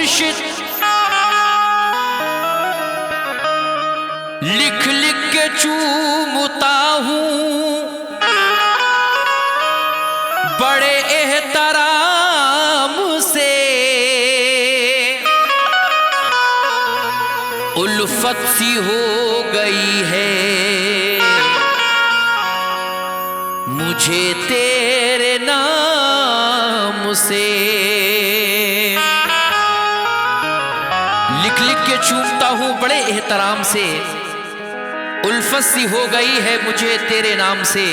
मुर्शिद लिख लिख के चूमता हूं बड़े एहतराम से। उल्फत सी हो गई है मुझे तेरे नाम से। लिख लिख के चूमता हूं बड़े एहतराम से, उल्फत सी हो गई है मुझे तेरे नाम से।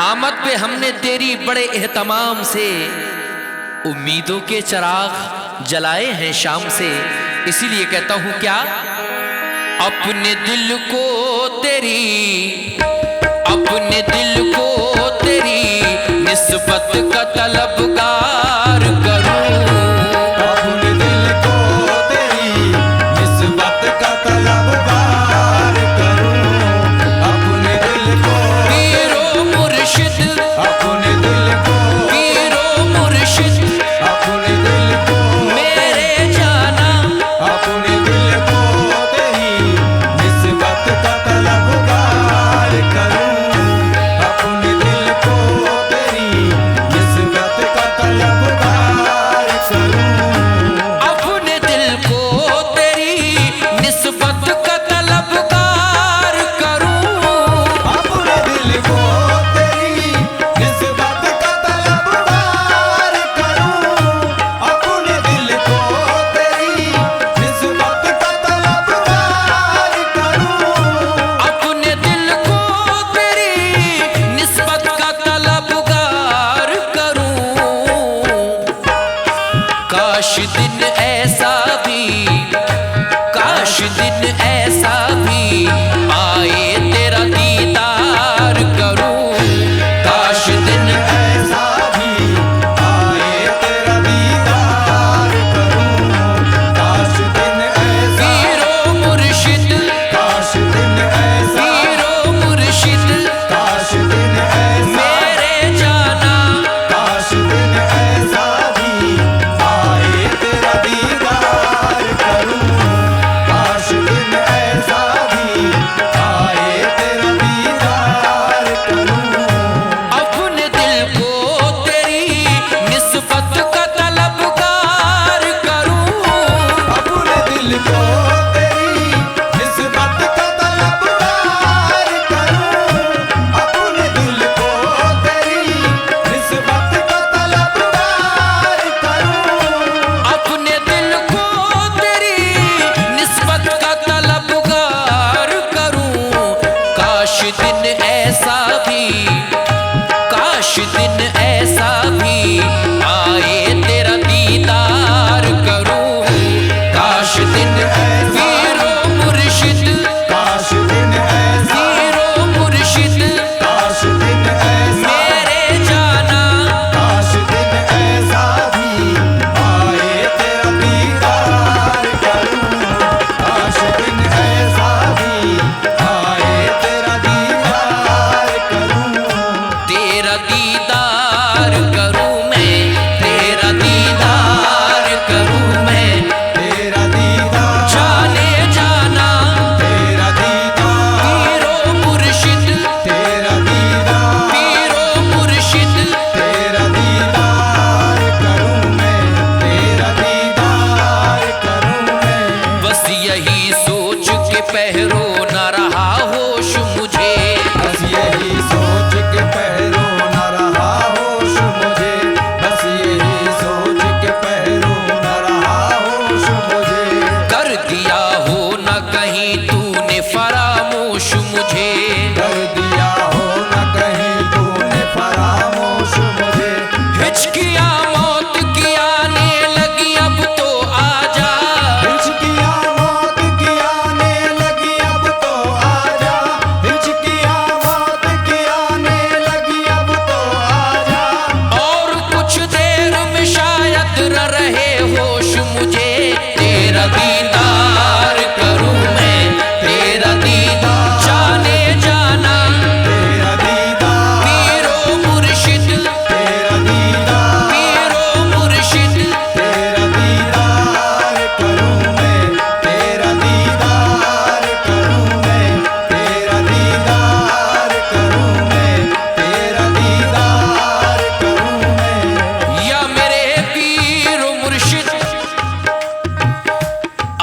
आमद पे हमने तेरी बड़े एहतमाम से, उम्मीदों के चिराग जलाए हैं शाम से। इसीलिए कहता हूं क्या, अपने दिल को तेरी, अपने दिल को तेरी निस्बत का तलबगार करूं। अपने दिल को तेरी निस्बत का तलबगार करूं। अपने दिल को पीरो मुर्शिद, अपने दिल को पीरो मुर्शिद अपने दिल को मेरे जाना। अपने दिल को तेरी निस्बत का तलबगार करूं। अपने दिल को तेरी निस्बत का तलबगार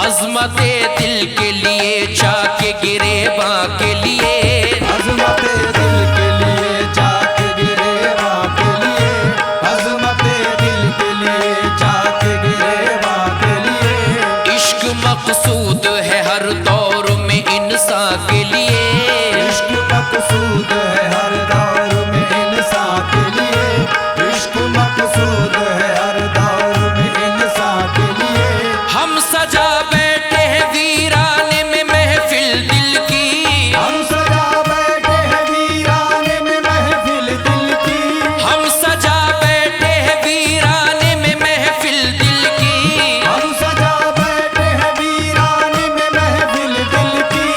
अजमते दिल के लिए चाके गिरेबां के लिए, अजमते दिल के लिए चाके गिरेबां के लिए, अजमते दिल के लिए चाके गिरेबां के लिए। इश्क मकसूद है हर दौर में इंसान के लिए, इश्क मकसूद है हर दौर में इंसान के लिए, इश्क मकसूद है हर दौर में इंसान के लिए। हम सजा बैठे हैं वीराने में महफिल दिल की, हम सजा बैठे हैं वीराने में महफिल दिल की, हम सजा बैठे हैं वीराने में महफिल दिल की। हम सजा बैठे हैं वीराने में महफिल दिल की।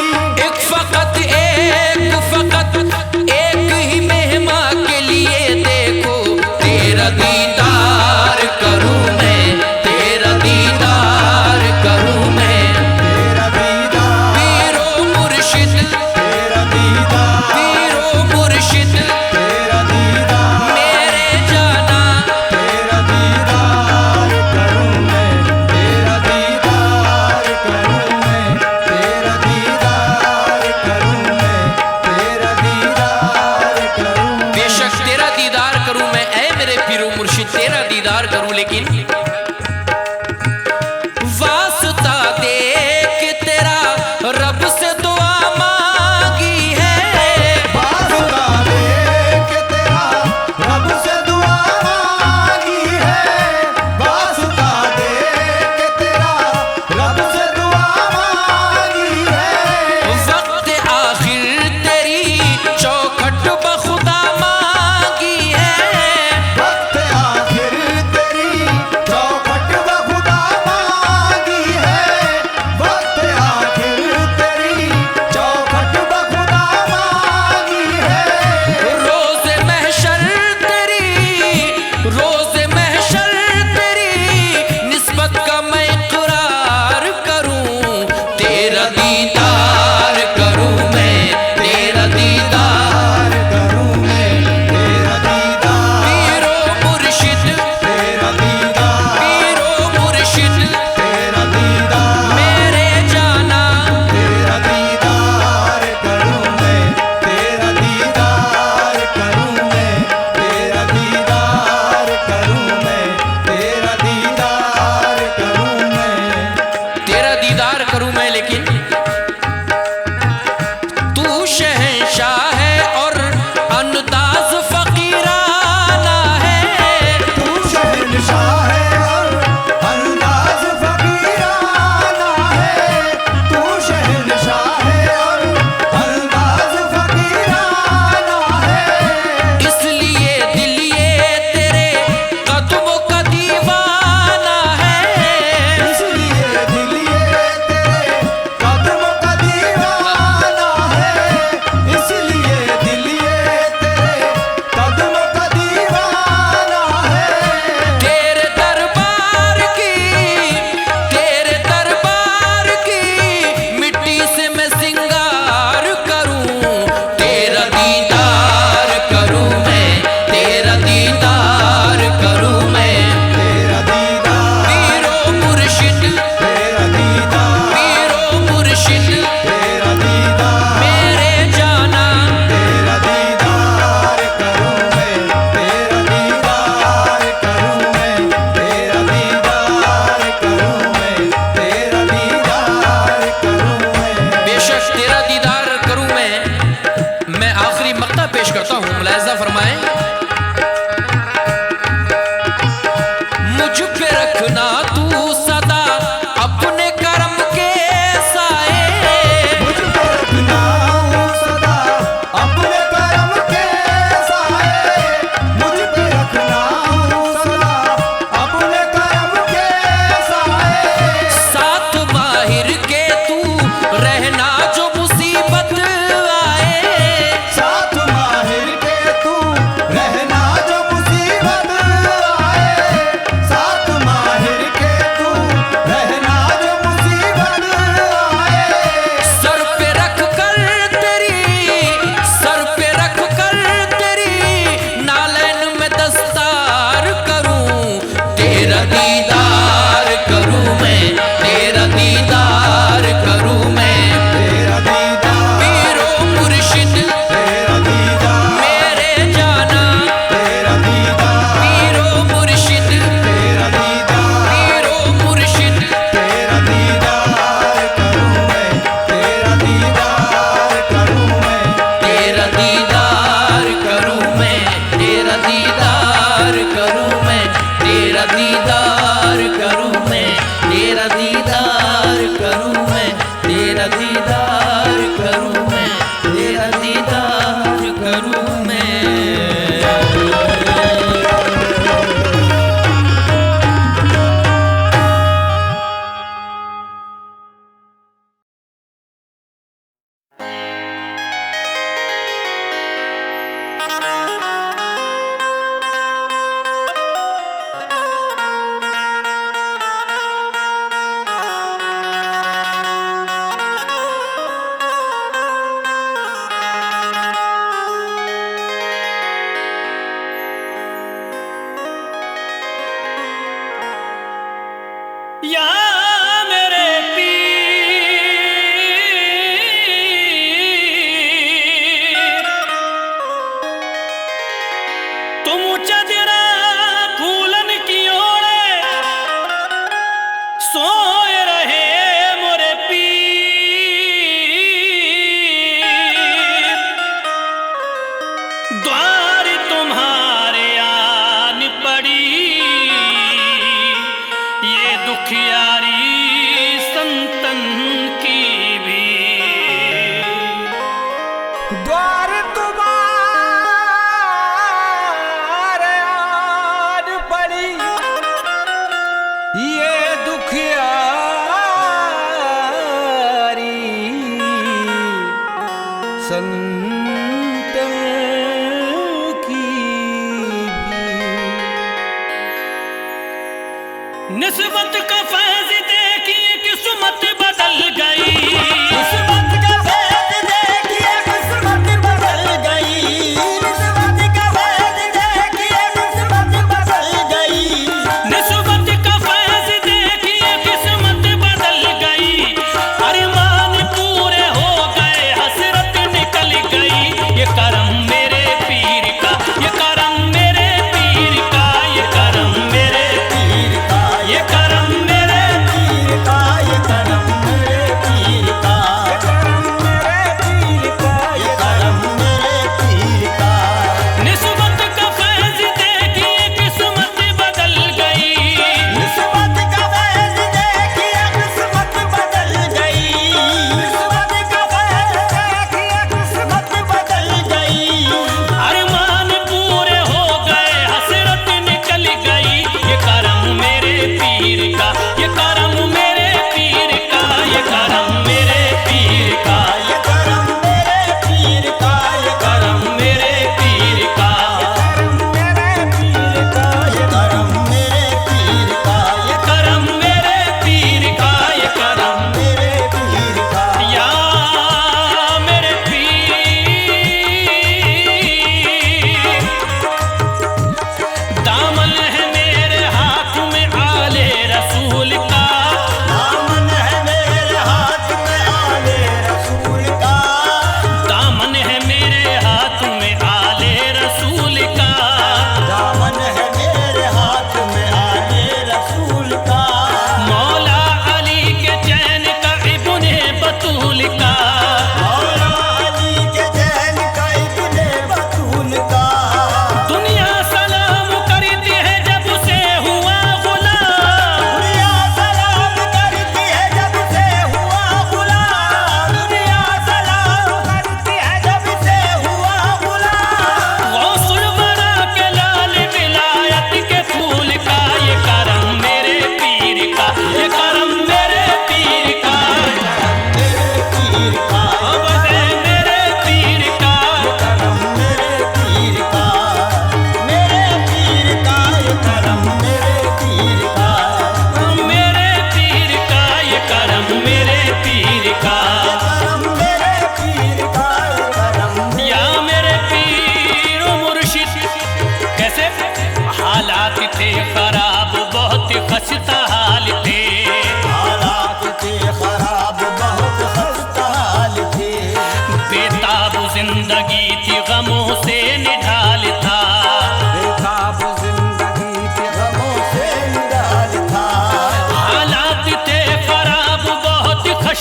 एक ही मेहमान के लिए देखो, तेरा दीदार करूं मैं, तेरा दीदार करूं मैं। तेरा दीदार, पीरो मुर्शिद, तेरा दीदार, पीरो मुर्शिद तेरा दीदार, मेरे जाना, तेरा दीदार करूं मैं, तेरा दीदार करूं मैं, तेरा दीदार करूं मैं, तेरा दीदार करूं मैं। बेशक तेरा दीदार करूं मैं, ऐ मेरे पीरो मुर्शिद तेरा दीदार करूं, लेकिन वास्ता दे के तेरा रब से दुआ मांगी है। वास्ता दे के तेरा रब से दुआ मांगी है, वास्ता दे के तेरा रब से दुआ मांगी है। वक्त आखिर तेरी चौखट बखुदा मांगी है। वक्त आखिर तेरी चौखट बखुदा मांगी है, वक्त आखिर तेरी चौखट बखुदा मांगी है। रोज़ महशर तेरी निस्बत का मैं इकरार करूं, तेरा दीदार करूं मैं, तेरा दीदार करूं मैं, तेरा दीदार, पीरो मुर्शिद, तेरा दीदार, पीरो मुर्शिद तेरा दीदार, मेरे जाना, तेरा दीदार करूं मैं, तेरा दीदार करूं मैं, तेरा दीदार करूं मैं, तेरा दीदार करूं मैं। तेरा दीदार करूं मैं, लेकिन तू शहंशाह है और अंदाज फकीराना है। तू शहंशाह है और अंदाज फकीराना है, तू शहंशाह है और अंदाज फकीराना है। इसलिए दिल ये तेरे कदमों का दीवाना है। इसलिए दिल ये तेरे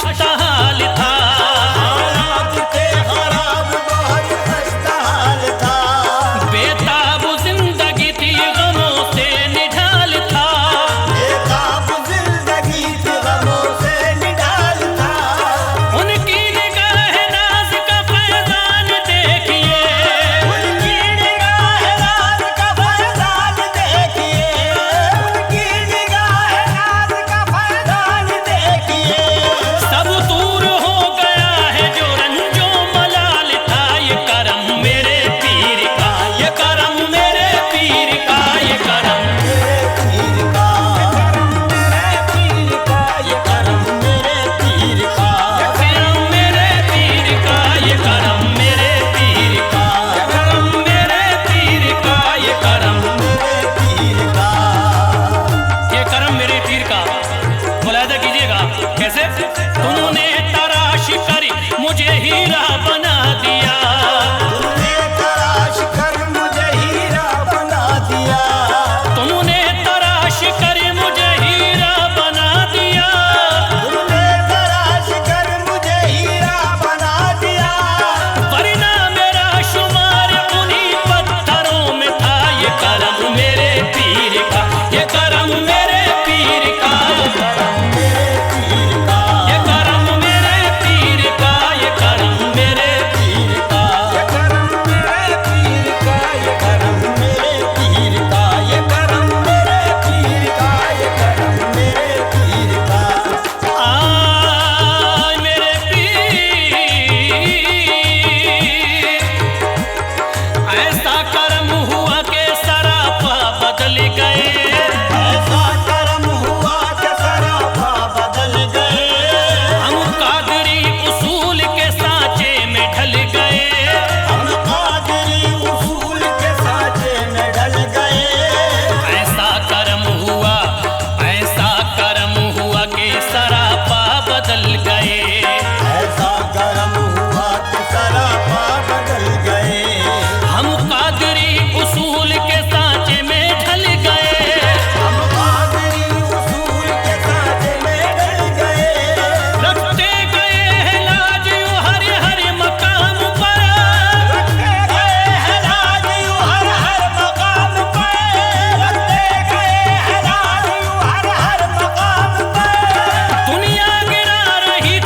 खस्ता हाल था, हालात थे खराब बहुत खस्ता हाल था, बेताब जिंदगी थी गमों से निढाल था, बेताब जिंदगी थी गमों से निढाल था, उनकी निगाह नाज का फैजान देखिए, उनकी निगाह नाज का फैजान देखिए, उनकी निगाह नाज का फैजान देखिए, सब दूर हो गया है जो रंजो मलाल था। ये करम मेरे पीर का, ये करम मेरे पीर का, ये करम मेरे पीर का, मेरे पीर का, ये करम मेरे पीर का, करम मेरे पीर का, ये करम मेरे पीर का, करम मेरे पीर का, ये करम, मेरे पीर का, ये करम मेरे पीर का। मुलाहिजा कीजिएगा कैसे तुमने तराश करी मुझे हीरा बना दिया, तुमने तराश कर मुझे हीरा बना दिया, तुमने तराश कर मुझे हीरा बना दिया, तुमने तराश कर मुझे हीरा बना दिया, वरना मेरा शुमार उन्हीं पत्थरों में था। ये करम मेरे पीर का, ये करम मेरे पीर का, मेरे पीर का, ये करम मेरे पीर का, ये करम मेरे पीर का, ये करम मेरे पीर का, ये करम मेरे पीर का, ये करम मेरे पीर का, ये करम मेरे पीर का, आय मेरे पीर, ऐसा करम हुआ के सरापा बदल गए, ऐसा करम हुआ कि सरापा बदल गए, हम कादरी उसूल के सांचे में ढल गए, हम कादरी उसूल के साँचे में ढल गए, ऐसा करम हुआ के सरापा बदल गए, ऐसा करम हुआ कि सरापा बदल गए, हम कादरी उसूल के सांचे में ढल गए, हम कादरी उसूल के साँचे में ढल गए, रखते गए हैं लाज यूं हर हर मकाम पर, रखते गए हैं लाज यूं हर हर मकाम पर, रखते गए हैं लाज यूं हर हर मकाम पर, दुनिया गिरा रही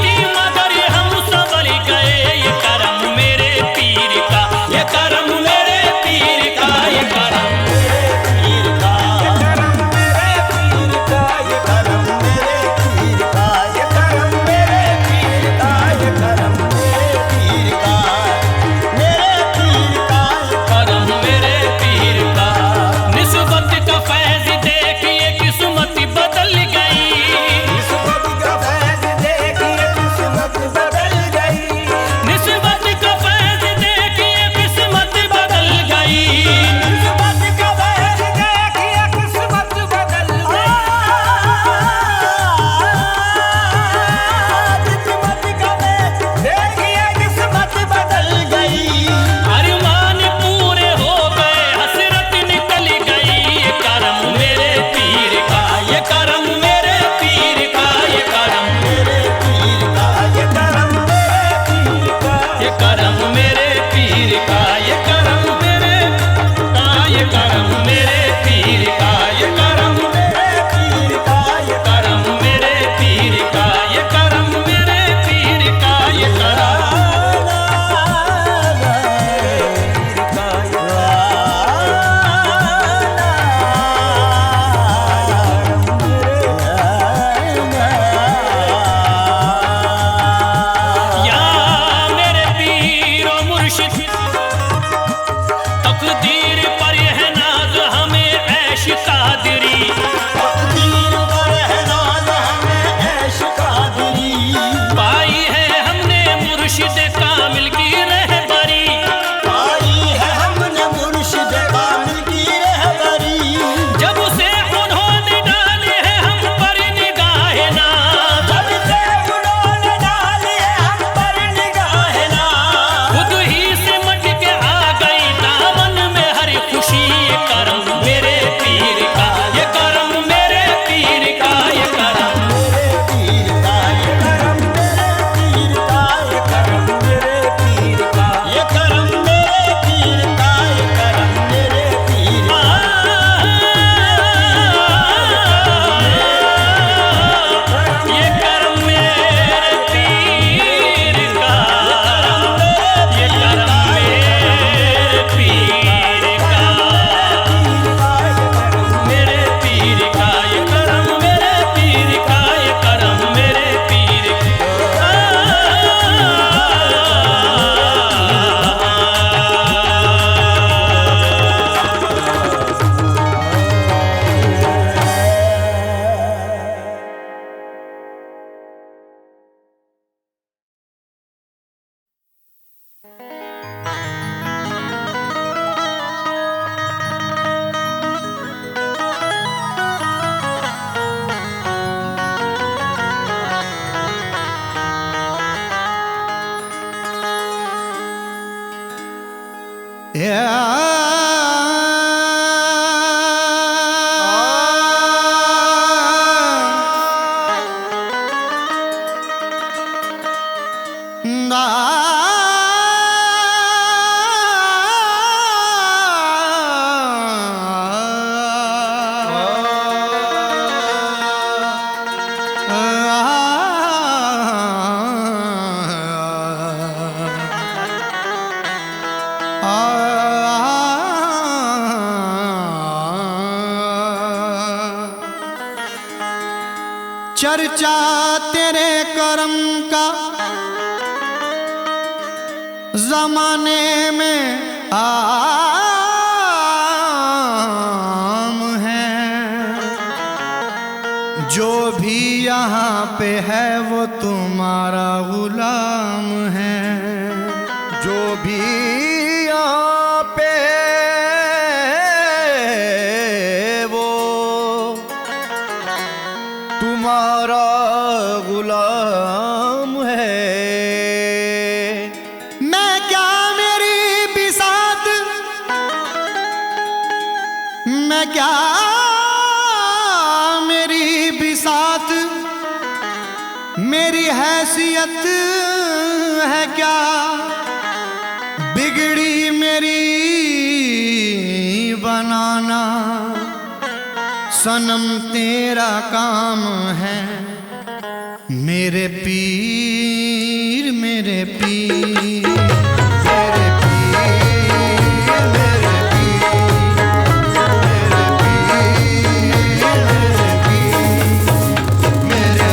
चर्चा तेरे करम का जमाने में आम है। जो भी यहाँ पे है वो तुम्हारा गुलाम है। जो भी यहाँ पे वो तुम्हारा गुलाम है। मैं क्या मेरी बिसात, मैं क्या मेरी बिसात, मेरी हैसियत है क्या, बिगड़ी मेरी बनाना सनम तेरा काम है। मेरे पीर मेरे पीर मेरे पीर मेरे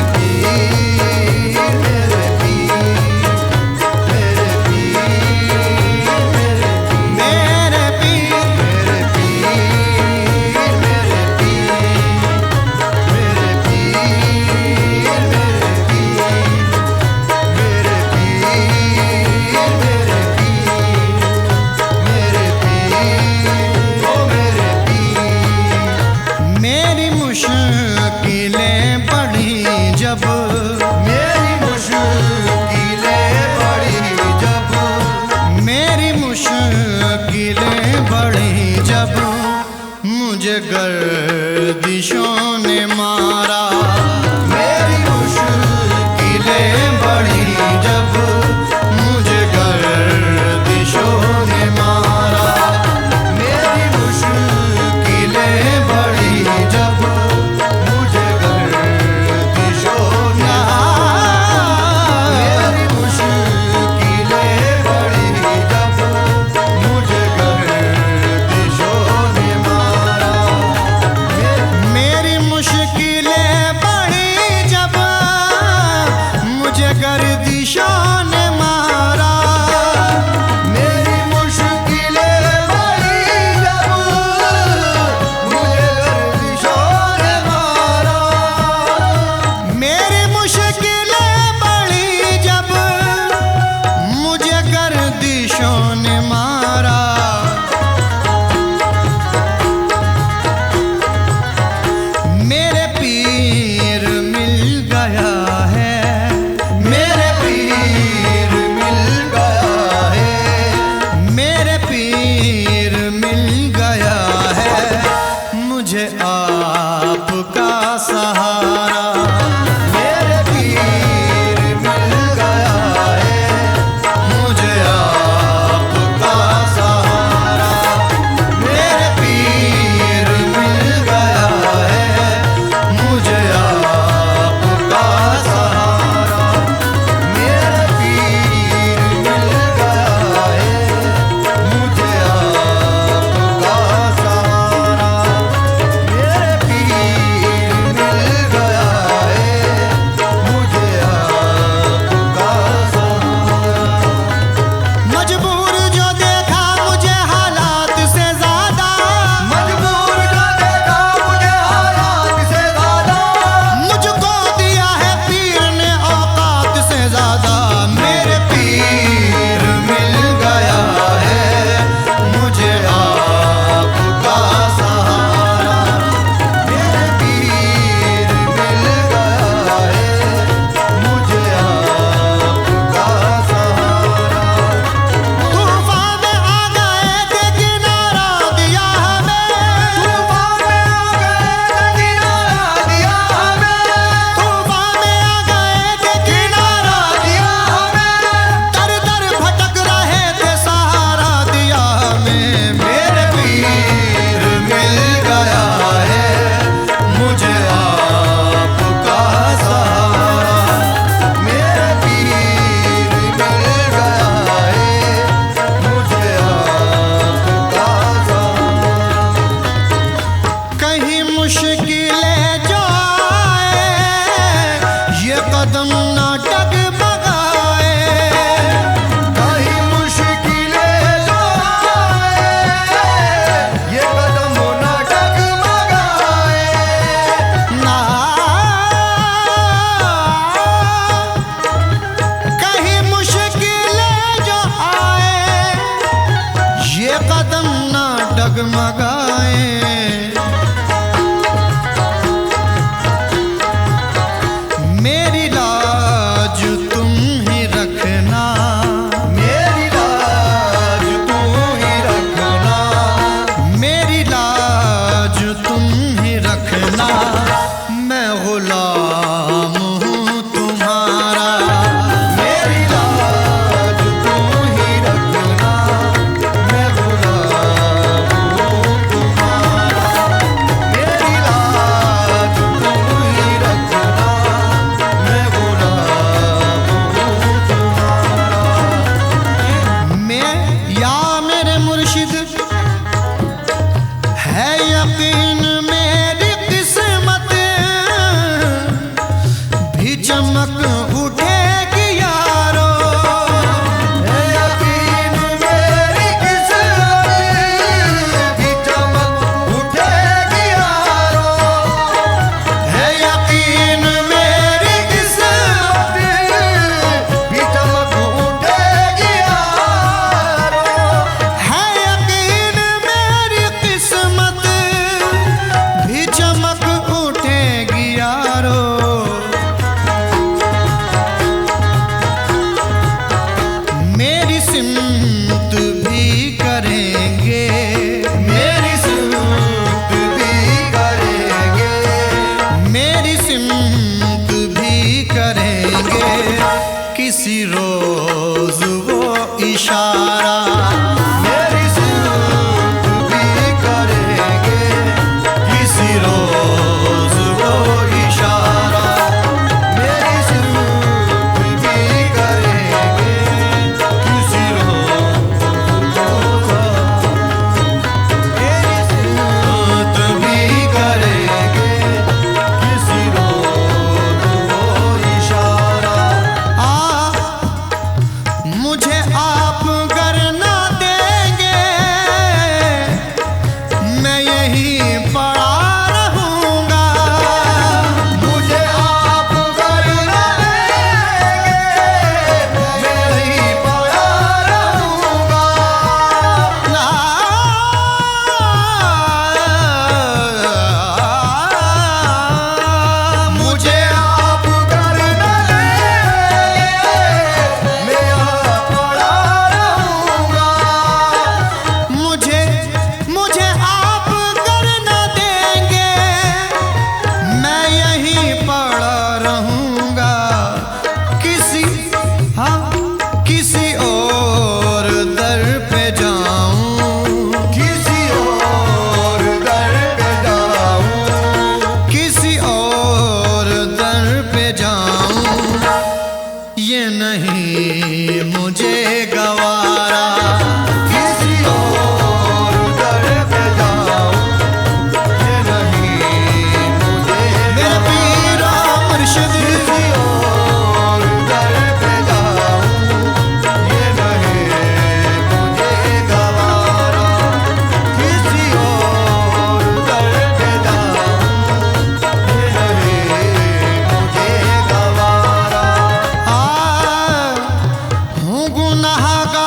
मुझे गर्दिशों ने मारा। मेरी मुश्किलें बढ़ी जब मुझे गर्दिशों ने मारा। मेरी मुश्किलें बढ़ी जब मुझे गर्दिशों ने मारा। मेरी मुश्किलें बढ़ी जब मुझे गर्दिशों ने मारा। मेरी मुश्किल ना डगमगाए, कहीं मुश्किलें जो आए, ये कदम ना डगमगाए। ना कहीं मुश्किलें जो आए, ये कदम ना डगमगाए। मेरी लाज तुम ही रखना, मेरी लाज तू ही रखना, मेरी लाज तुम ही रखना। मैं गुलाम हूँ तुम्हारा, मेरी लाज तू ही रखना, मैं गुलाम हूँ तुम्हारा। मेरी लाज तू ही रखना, मैं गुलाम हूँ तुम्हारा। मैं या मेरे मुर्शिद है यकीन मेरी किस्मत भी चमक उठेगी यारो। है यकीन मेरी किस्मत भी चमक उठेगी यारो। है यकीन मेरी किस्मत भी चमक उठेगी यारो। है यकीन मेरी किस्मत भी चमक उठेगी यारो। मेरी सिमत भी करेंगे, मेरी सुनत भी करेंगे, मेरी सिमत भी करेंगे। किसी रोज वो इशारा, मेरी सुनत भी करेंगे, किसी रोज वो इशारा। मेरी सुनत भी करेंगे, किसी रोज वो मेरी सुनत भी करेंगे, किसी रोज वो इशारा। मुझे आप गर ना देंगे, मैं यहीं पड़ा रहूंगा। मुझे आप करना देंगे, मैं ही पड़ा रहूंगा। मुझे आप करना देंगे, मैं यहाँ पड़ा रहूंगा। मुझे मुझे आप गर ना देंगे, मैं यहीं पड़ा रहूंगा। किसी किसी और दर पे जाऊं, किसी और दर पे जाऊं, किसी और दर पे जाऊं, ये नहीं मुझे गवारा। किसी और दर पे जाऊं, ये नहीं मुझे मेरे पीरा मुर्शिद, किसी और दर पे जाऊं, ये नहीं मुझे गवारा। किसी और दर पे जाऊं, ये नहीं मुझे गवारा। हूँ गुनाहगार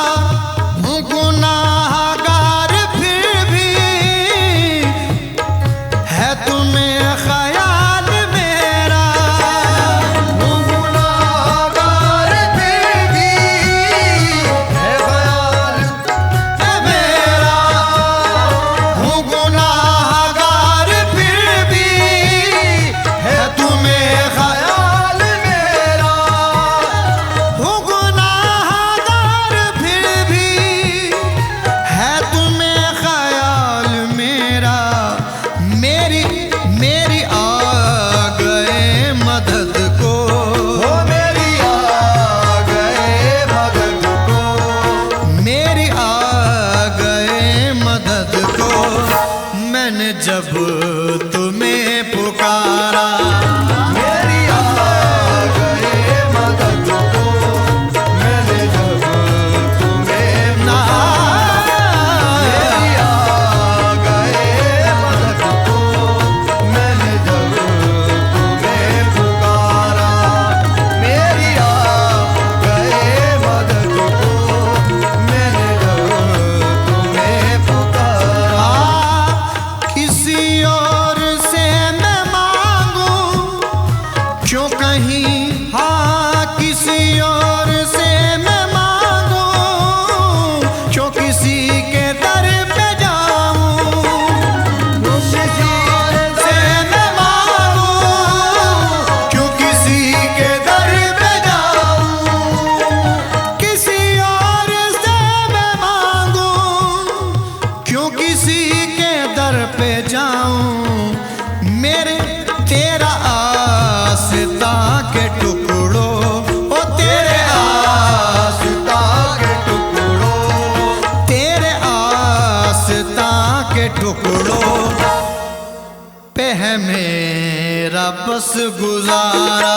बस गुजारा,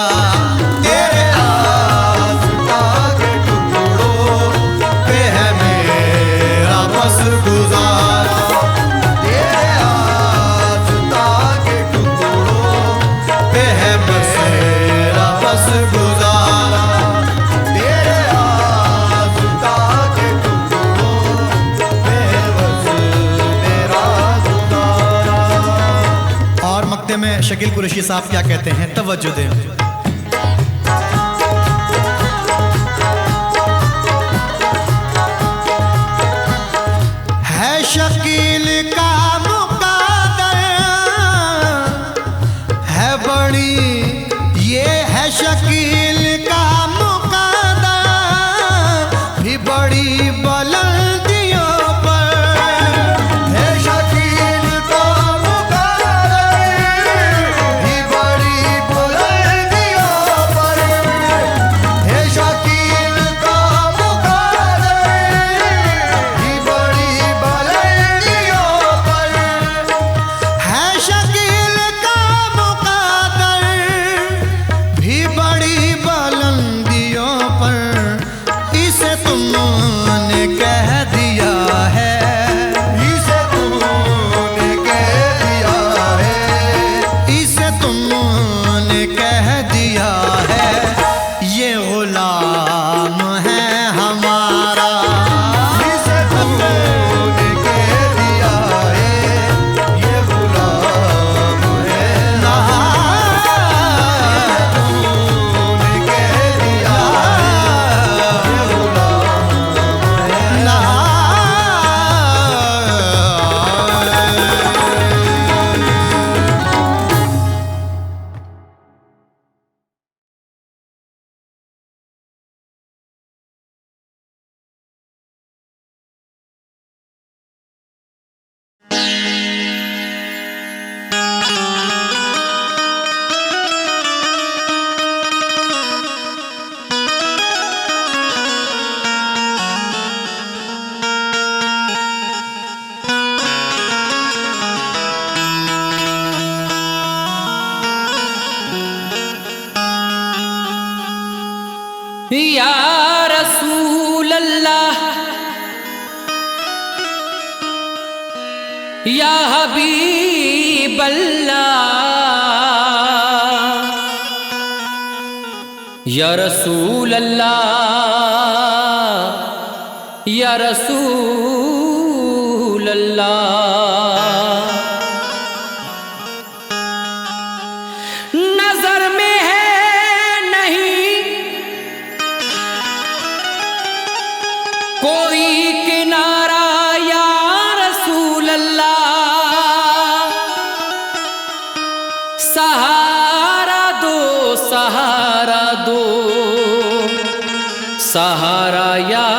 तेरे आस्था के टुकड़ों पे है मेरा बस गुजारा, तेरे आस्था के टुकड़ों पे है मेरा बस गुजारा, तेरे आस्था के टुकड़ों पे है बस मेरा गुजारा। और मक्ते में शकील कुरैशी साहब क्या कहते हैं, तवज्जो दें। है शकील का मुक़द्दर है बड़ी, ये है शकील का मुक़द्दर भी बड़ी बुलंदियों पर, है शकील का मुक़द्दर भी बड़ी बुलंदियों पर, है शकील का मुक़द्दर भी बड़ी बुलंदियों पर, है शकील का मुक़द्दर भी बड़ी बुलंदियों पर, इसे तुमने कह दिया है, इसे तुमने कह दिया है, इसे तुमने कह दिया है, ये गुलाम है हमारा, इसे तुमने कह दिया है, ये गुलाम है हमारा, तुमने कह दिया ये गुलाम है ना। या रसूल अल्लाह या हबीब अल्लाह, या रसूल अल्लाह या रसूल अल्लाह। नजर में है नहीं कोई किनारा या रसूल अल्लाह, सहारा दो सहारा दो सहारा या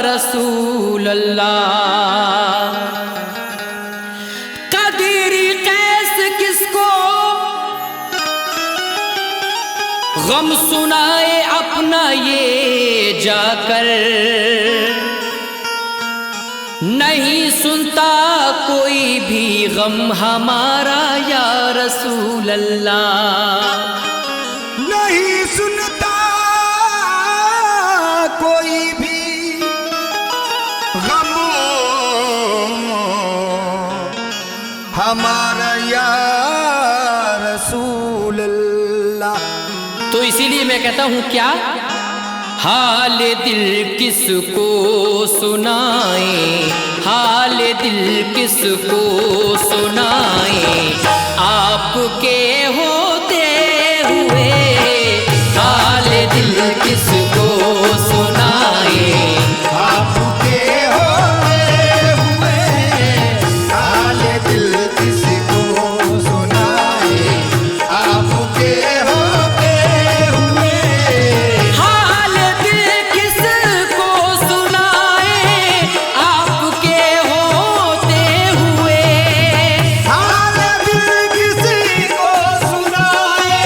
रसूल अल्लाह। कदीरी कैस किसको गम सुनाए अपना ये जाकर, नहीं सुनता कोई भी गम हमारा या रसूल अल्लाह। नहीं सुनता कोई भी गम हमारा या रसूल अल्लाह। तो इसीलिए मैं कहता हूं क्या, हाल दिल किसको सुनाए, हाल दिल किसको सुनाए, आपके होते हुए हाल दिल किसको सुनाए, आपके होते हुए हाल दिल किसको सुनाए, आपके होते हुए हाल दिल किसको सुनाए, आपके होते हुए हाल दिल किसी को सुनाए,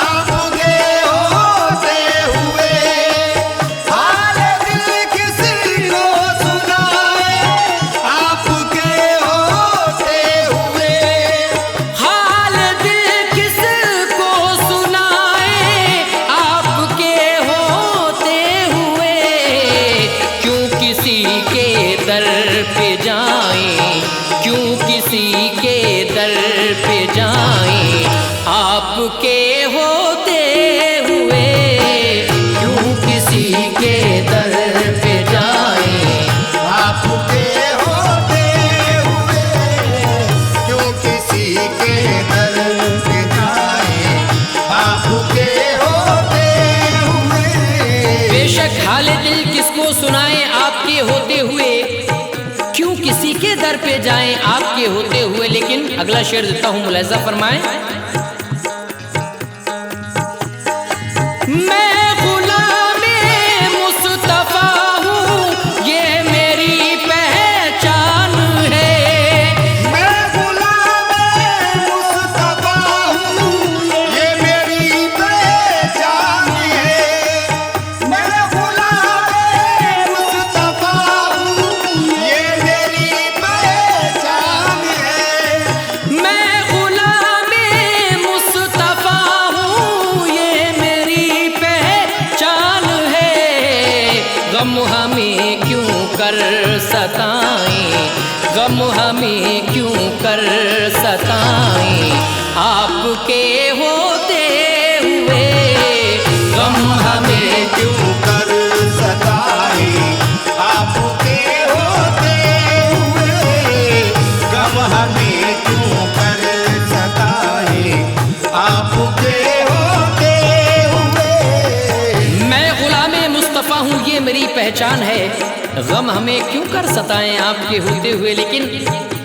आपके होते हुए होते हुए क्यों किसी के दर पे जाएं आपके होते हुए। लेकिन अगला शेर देता हूं, मुलाहिजा फरमाएं। मैं गुलामे मुस्तफा हूं, ये मेरी पहचान है। मैं गुलामे मुस्तफा हूँ, ये मेरी पहचान है। मैं गुलामे मुस्तफा हूँ, ये मेरी पहचान है। मैं गुलामे मुस्तफा हूँ, ये मेरी पहचान है। गम हमें क्यों कर सताएं, गम हमें क्यों कर सताएं, आपके होते हुए। गम हमें क्यों कर सताए, आपके होते हुए। गम हमें क्यों कर सताए, आपके होते हुए। मैं गुलामे मुस्तफ़ा हूँ, ये मेरी पहचान है। गम हमें क्यों कर सताएं आपके होते हुए। लेकिन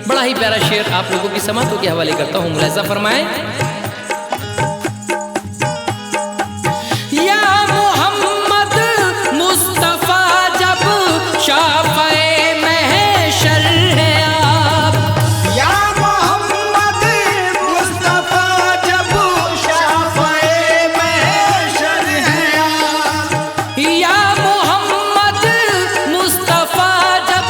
बड़ा ही प्यारा शेर आप लोगों की समातों के हवाले करता हूँ, मुलाहिजा फरमाएं। या मोहम्मद मुस्तफ़ा जब शाफ़ए महशर है आप। या मोहम्मद मुस्तफा जब शाफ़ए महशर हैं आप। या मोहम्मद मुस्तफ़ा जब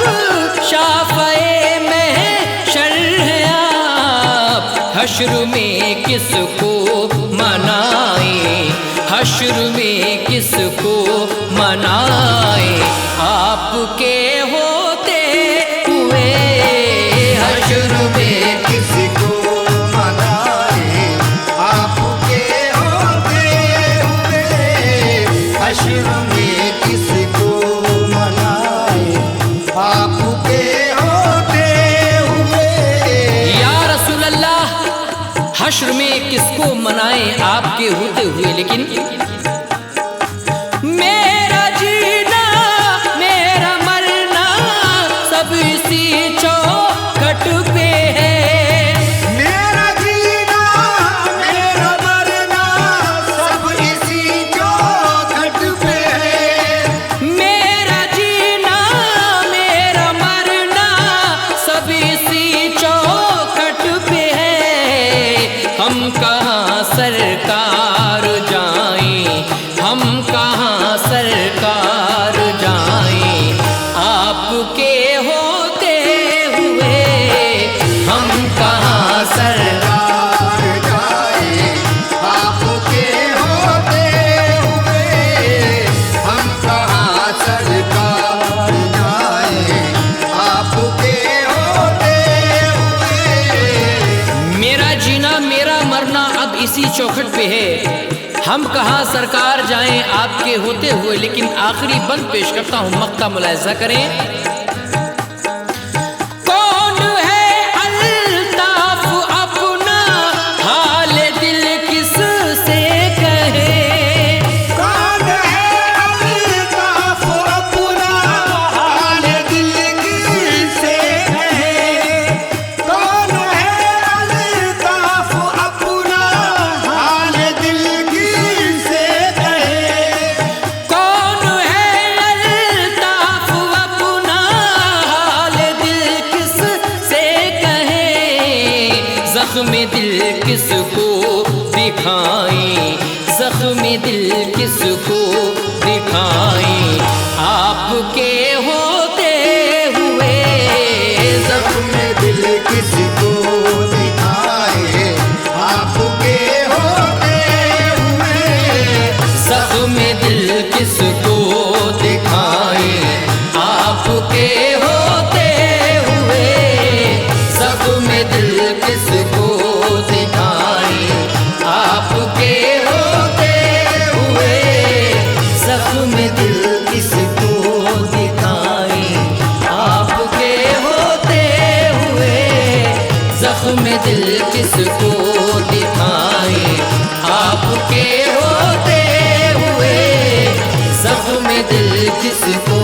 शाफ़ए महशर है आप। हश्र में किसको मनाए, हश्र में किसको मनाए, आपके होते हुए। हश्र में किसको मनाए, आपके होते हुए। हश्र में किसको मनाए, आपके होते हुए। या रसूल अल्लाह, हश्र में किसको मनाए आपके होते हुए। लेकिन मेरा जीना मेरा मरना सब इसी चौखट पे है। मेरा जीना मेरा मरना सब इसी चौखट पे है। मेरा जीना मेरा मरना सब इसी चौखट पे है। हम कहाँ सरकार जाएं, हम कहाँ सरकार जाएं, आपके होते हुए। हम कहाँ सरकार जाए, आपके होते हुए। हम कहाँ सरकार जाए, आपके होते हुए। मेरा जीना मेरा मरना अब इसी चौखट पे है। हम कहाँ सरकार जाएं आपके होते हुए। लेकिन आखिरी बंद पेश करता हूं, मक्ता मुलाहिजा करें। कौन है अल्ताफ अपना हाल दिल किस से कहे। कौन है अल्ताफ अपना हाल दिल किससे कहे। कौन है अल्ताफ अपना हाल दिल किससे कहे। कौन है अल्ताफ अपना हाल दिल किस से कहे। जख्म दिल किसको दिखाएं, जख्म दिल किसको दिखाएं, आपके होते हुए। जख्म दिल किसको दिखाए, आपके होते हुए। जख्म दिल किसको दिखाएं, आपके होते हुए। जख्म दिल किसको दिखाएं, आपके होते हुए। जख्म दिल किसको दिखाएं, आपके होते हुए। जख्म दिल किसको दिखाएं, आपके होते हुए। जख्म दिल किसको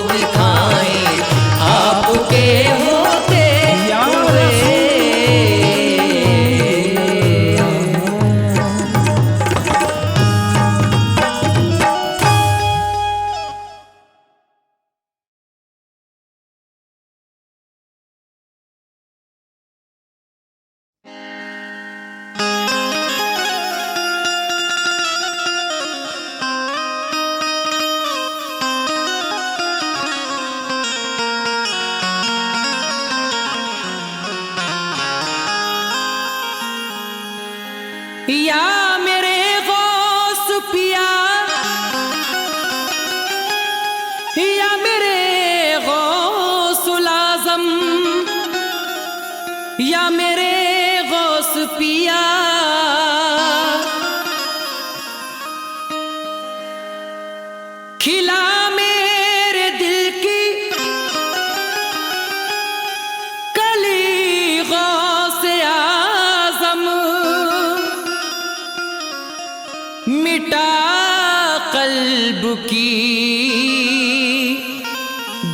दिखाएं, या मेरे गौस पिया, खिला मेरे दिल की कली गौस आज़म, मिटा कल्ब की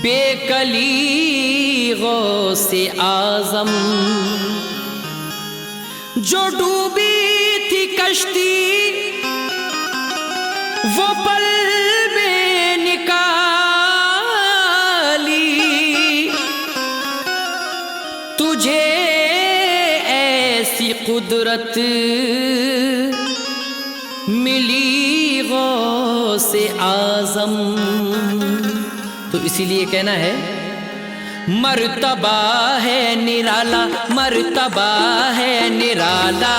बेकली गौस आज़म। जो डूबी थी कश्ती वो पल में निकाली, तुझे ऐसी कुदरत मिली गौस आज़म। तो इसीलिए कहना है मर्तबा है निराला, मर्तबा है निराला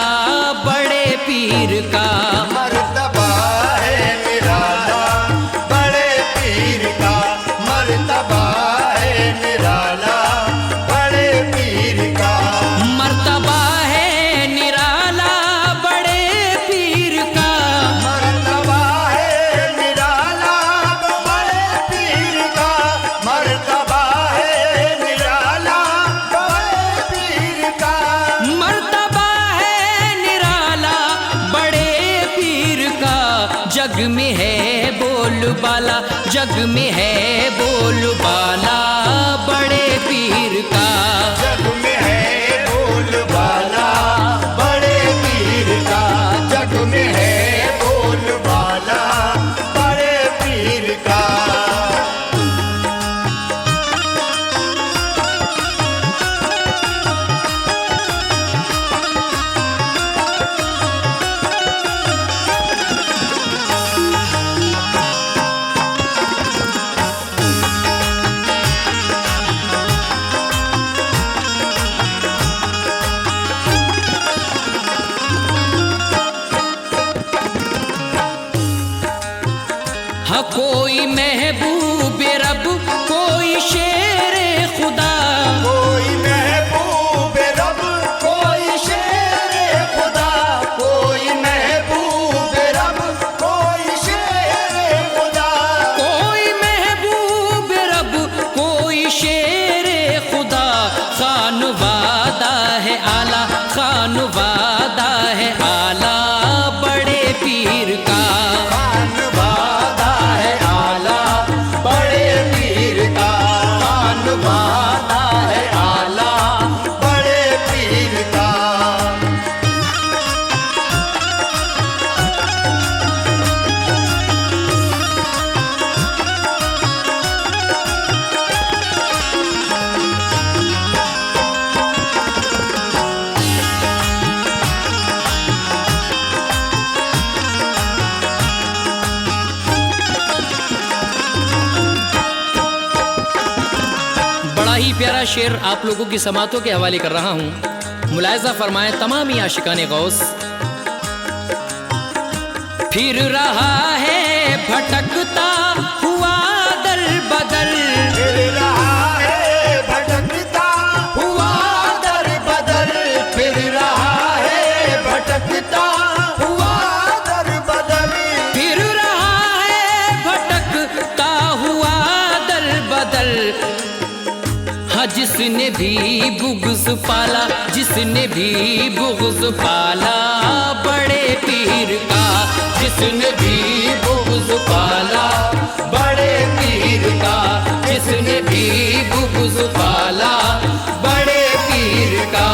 बड़े पीर का। मर्तबा है निराला बड़े पीर का, मर्तबा है निराला बड़े पीर का। मर्तबा है निराला बड़े पीर का, मर्तबा है निराला बड़े पीर का, मर्तबा है निराला बड़े पीर का। मर्तबा है निराला बड़े पीर का। जग में है बोलबाला, जग में है बोलबाला बड़े पीर का। जग में है बोलबाला बड़े पीर का, जग में है बोलबाला बड़े पीर का। हाँ कोई महबूब रब, कोई शेर खुदा, कोई महबूब रब, कोई शेर खुदा, कोई महबूब रब, कोई शेर खुदा। कोई महबूब रब कोई शेर खुदा। खान वादा है आला, खान वादा है आला बड़े पीर का। खान वादा है आला बड़े पीर का, खान वादा है आला बड़े पीर का। बड़ा ही प्यारा शेर आप लोगों की समातों के हवाले कर रहा हूं। मुलायजा फरमाएं तमाम ही आशिकाने गौस। फिर रहा है भटकता हुआ दर बदर, फिर रहा है भटकता हुआ दर बदर, फिर रहा है भटकता हुआ दर बदर। फिर रहा है भटकता हुआ दर बदर। हाँ जिसने भी बुग़्ज़ पाला, जिसने भी बुग़्ज़ पाला बड़े पीर का। जिसने भी बुग़्ज़ पाला बड़े पीर का, जिसने भी बुग़्ज़ पाला बड़े पीर का।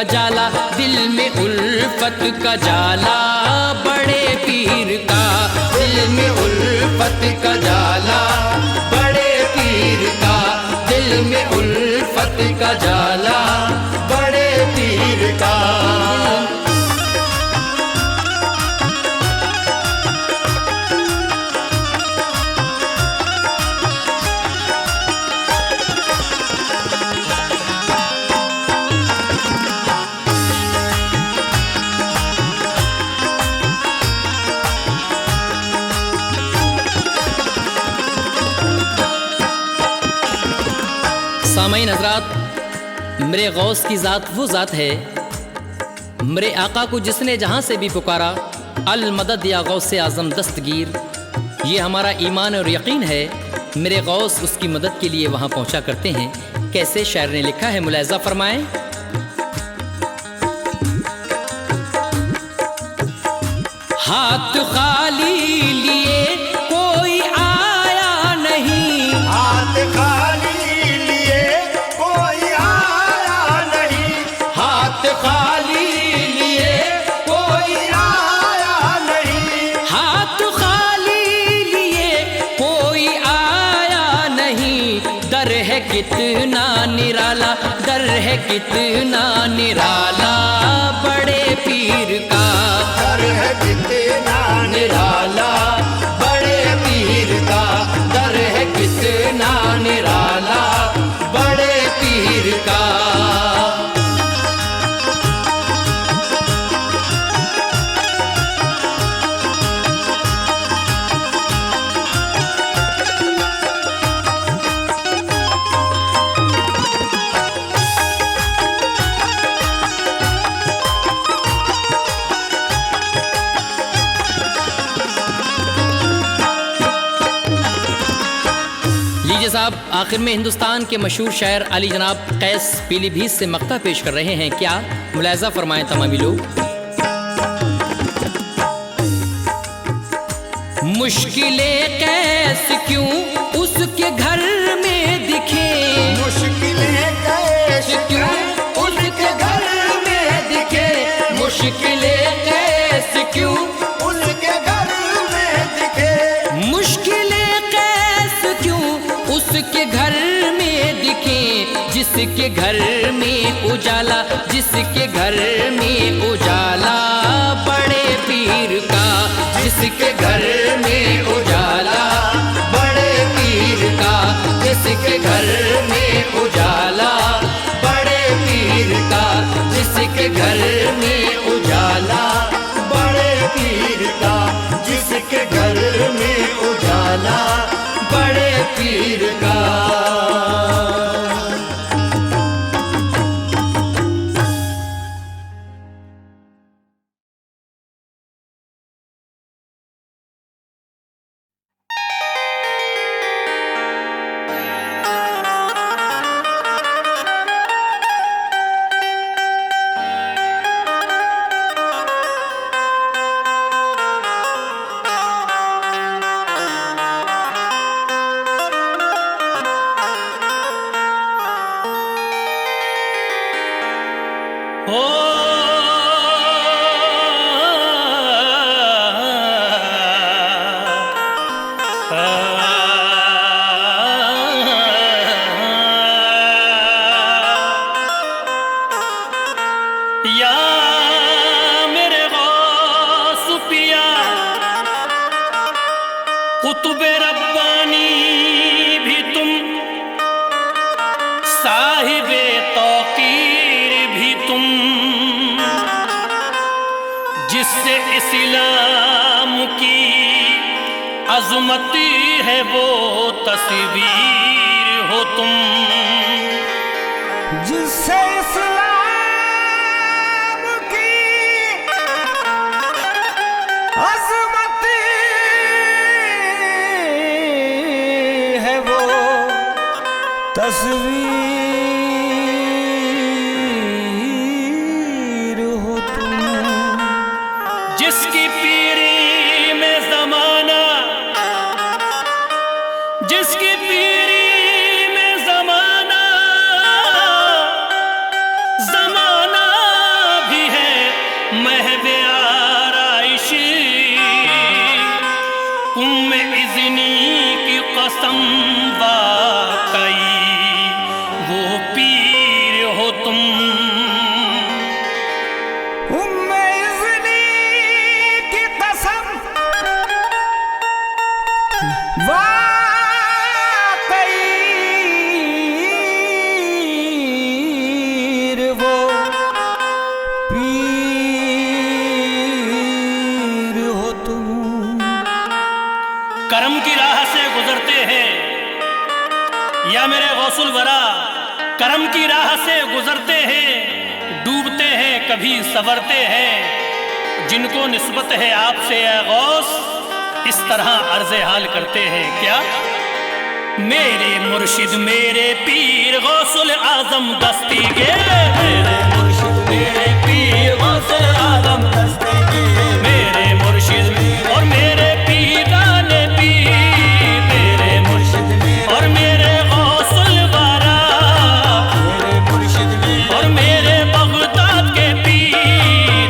का जाला, दिल में उल्फत का जाला बड़े पीर का, दिल में उल्फत का जाला बड़े पीर का, दिल में उल्फत का जाला बड़े पीर का। सामईन हज़रात, मेरे गौस की ज़ात वो ज़ात है, मेरे आका को जिसने जहाँ से भी पुकारा अल मदद या गौस आज़म दस्तगीर, ये हमारा ईमान और यकीन है। मेरे गौस उसकी मदद के लिए वहाँ पहुँचा करते हैं। कैसे शायर ने लिखा है, मुलाहिज़ा फरमाएं। हाथ खाली लिए कोई आया नहीं, हाथ खाली लिए कोई आया नहीं, हाथ खाली लिए कोई आया नहीं, हाथ खाली लिए कोई आया नहीं। दर है कितना निराला, दर है कितना निराला बड़े पीर का, दर है कितना निराला बड़े पीर का, दर है कितना निराला बड़े पीर का। लीजिए साहब, आखिर में हिंदुस्तान के मशहूर शायर अली जनाब कैस पीलीभीत से मक्ता पेश कर रहे हैं। क्या मुलाहिज़ा फरमाएं तमामी लोग। मुश्किलें कैस क्यों उसके घर में दिखे, मुश्किलें कैसे क्यों उसके घर में दिखे, मुश्किलें कैस क्यों उसके घर में दिखे, मुश्किलें कैस क्यों उसके घर में दिखे, जिसके घर में उजाला, जिसके घर में उजाला बड़े पीर का, जिसके घर में उजाला बड़े पीर का, जिसके घर में उजाला बड़े पीर का, जिसके घर में उजाला बड़े पीर का, जिसके घर में उजाला बड़े पीर का। या मेरे गौस पिया कुतुब रब्बानी भी तुम, साहिबे तौकीर भी तुम, जिससे इस्लाम की अज़मती है वो तस्वीर हो तुम, जिससे इस्लाम की अज़मत है वो तस्वीर हो तुम, जिसकी पीरी में ज़माना, जिसकी पीरी में ज़माना, ज़माना कसम वाकई वो पीर हो तुम। उम्मे इज़्नी की कसम वाकई वो पीर हो तुम। करम की राह से गुजरते हैं या मेरे गौसुल वरा, करम की राह से गुजरते हैं, डूबते हैं कभी संवरते हैं, जिनको निस्बत है आपसे ए गौस इस तरह अर्ज़े हाल करते हैं क्या। मेरे मुर्शिद मेरे पीर गौसुल आजम दस्तीगे, मेरे मुर्शिद मेरे पीर गौसुल आजम दस्तीगे, मेरे मुर्शिद और मेरे पीराने पीर, मेरे मुर्शिद और मेरे गौसुल वारा, मेरे मुर्शिद और मेरे बगदाद के पीर,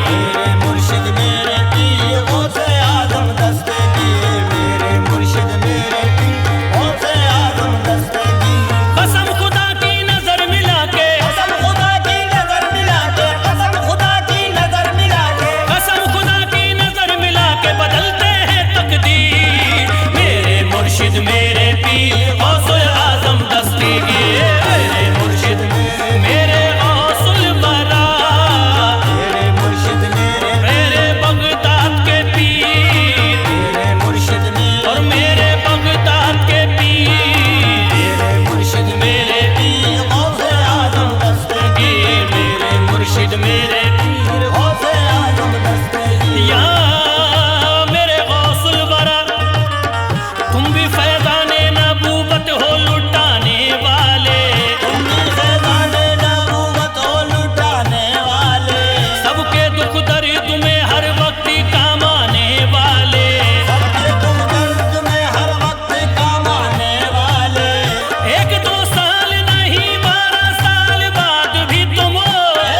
मेरे मुर्शिद मेरे पीर गौसुल आजम दस्तीगे, मेरे मुर्शिद मेरे पीर गौसुल आजम दस्तीगे। कसम खुदा की नजर मिला के, कसम खुदा की नजर मिला के, कसम खुदा की नजर मिला के, कसम खुदा की नजर मिला के बदलते हैं तकदीर। मेरे मुर्शिद मेरे पीर गौसुल आजम दस्तीगीर, मेरे मुर्शिद मेरे गौसुल वरा, मेरे मुर्शिद मेरे बगदाद के पीर, मेरे मुर्शिद और मेरे बगदाद के पीर, मेरे मुर्शिद मेरे पीर गौसुल आजम दस्तीगीर, मेरे मुर्शिद मेरे पीर गौसुल आजम दस्तीगीर। या मेरे गौसुल वरा तुम भी फैज़ाने नबूवत हो लुटाने वाले, तुम भी फैज़ाने नबूवत हो लुटाने वाले, सबके दुख दर्द में हर वक्त काम आने वाले, सबके दुख दर्द में हर वक्त काम आने वाले। एक दो साल नहीं 12 साल बाद भी तुम,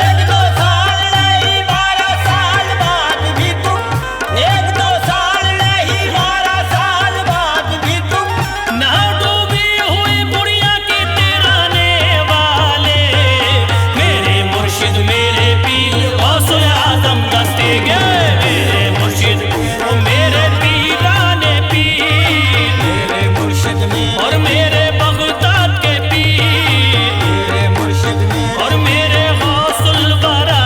एक दो साल नहीं 12 साल बाद भी तुम, एक दो साल नहीं 12 साल बाद भी तुम ना डूबी हुई बुढ़िया की तिराने वाले। मेरे मुर्शिद मेरे पीर गौसुल आजम दस्तीगीर, मेरे मुर्शिद ओ मेरे पीराने पीर, मेरे मुर्शिद और मेरे बगदाद के पीर, मेरे मुर्शिद और मेरे गौसुल वरा,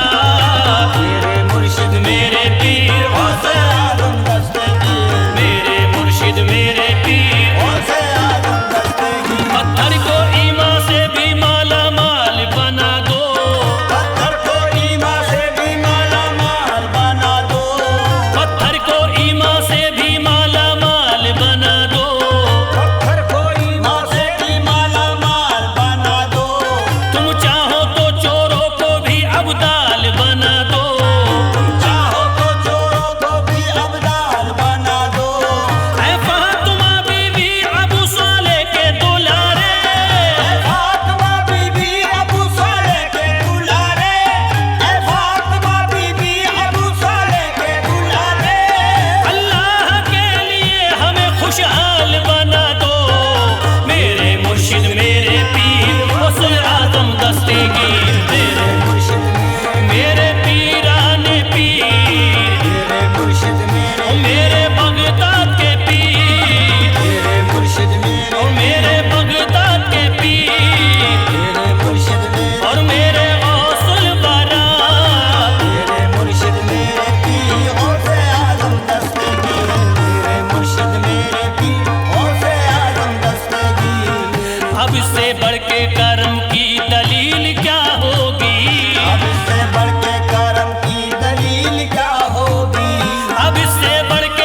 मेरे मुर्शिद मेरे पीर गौसुल आजम दस्तीगीर, मेरे मुर्शिद मेरे पीर गौसुल आजम दस्तीगीर। पत्थर को ईमान से भी माला माल बना दो, पत्थर को ईमान से भी माला माल बना दो, पत्थर को ईमान से भी माला माल बना दो, पत्थर को ईमान से भी माला माल बना दो। तुम चाहो तो चोरों को भी अब्दाल बना दो, तुम चाहो तो चोरों को भी अब्दाल बना दो। ऐ फातिमा बीवी अबू साले के दुलारे, ऐ फातिमा बीवी अबू साले के दुलारे, ऐ फातिमा बीवी अबू साले के दुलारे। अल्लाह के लिए हमें खुशहाल बना दो, मेरे मुर्शिद मेरे पीर गौसुल आजम दस्तीगीर, मेरे मुर्शिद मेरे पीराने पीर, मेरे मुर्शिद ओ मेरे बगदाद के पीर, मेरे मुर्शिद ओ मेरे बगदाद के पीर, मेरे मुर्शिद और मेरे गौसुल वरा, मेरे मुर्शिद मेरे पीर गौसुल आजम दस्तीगीर, मेरे मुर्शिद मेरे पीर गौसुल आजम दस्तीगीर। अब इससे बढ़ के करम की दलील क्या होगी, अब इससे बढ़ के करम की दलील क्या होगी, अब इससे बढ़ के